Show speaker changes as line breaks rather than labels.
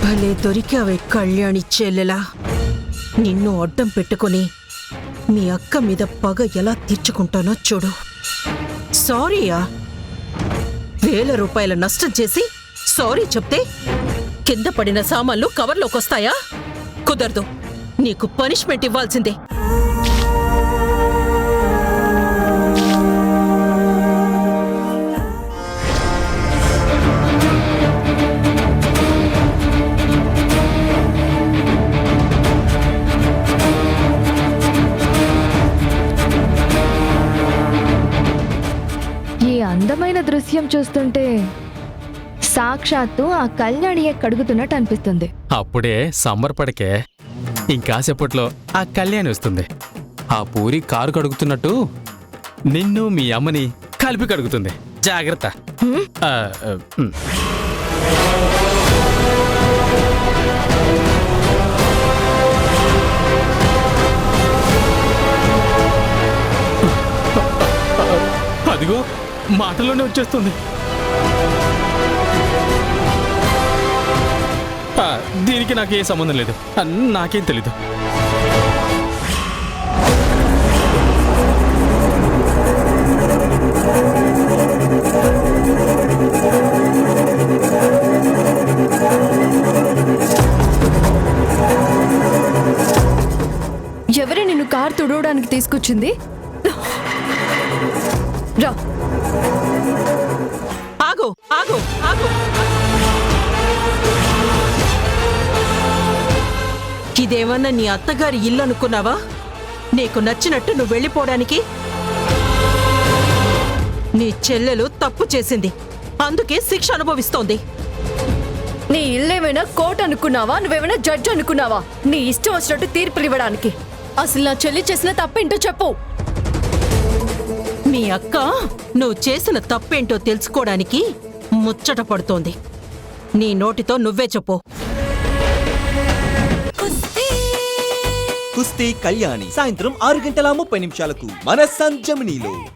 భలే దొరికావే కళ్యాణి చెల్లెలా. నిన్ను అడ్డం పెట్టుకుని మీ అక్క మీద పగ ఎలా తీర్చుకుంటానో చూడు. సారీయా? 1000 రూపాయల నష్టం చేసి సారీ చెప్తే కింద పడిన సామాన్లు కవర్లోకొస్తాయా? కుదరదు. నీకు పనిష్మెంట్ ఇవ్వాల్సిందే.
ఈ అందమైన దృశ్యం చూస్తుంటే సాక్షాత్తు ఆ కళ్యాణియే కడుగుతున్నట్టు అనిపిస్తుంది.
అప్పుడే సంబరపడకే, ఇంకాసేపట్లో ఆ కళ్యాణి వస్తుంది. ఆ పూరి కారు కడుగుతున్నట్టు నిన్ను మీ అమ్మని కలిపి కడుగుతుంది. జాగ్రత్త. ఆ, ఆ, ఉమ్. అదిగో మాటలోనే వచ్చేస్తుంది. దీనికి నాకు ఏ సంబంధం లేదు. నాకేం తెలీదు.
ఎవరే నిన్ను కారు తుడవడానికి తీసుకొచ్చింది? రా.
ఆగు ఆగు ఆగు. ఇదేమన్నా నీ అత్తగారి ఇల్లు అనుకున్నావా? నీకు నచ్చినట్టు నువ్వు వెళ్ళిపోవడానికి? నీ చెల్లెలు తప్పు చేసింది, అందుకే శిక్ష అనుభవిస్తోంది.
నీ ఇల్లేమైనా కోర్టు అనుకున్నావా? నువ్వేమైనా జడ్జి అనుకున్నావా? నీ ఇష్టం వచ్చినట్టు తీర్పులు ఇవ్వడానికి? అసలు నా చెల్లి చేసిన తప్పేంటో చెప్పు.
మీ అక్క నువ్వు చేసిన తప్పేంటో తెలుసుకోవడానికి ముచ్చట పడుతోంది. నీ నోటితో నువ్వే చెప్పు.
కుస్తీ కళ్యాణి సాయంత్రం 6 గంటల 30 నిమిషాలకు మన సన్ జెమినీలో.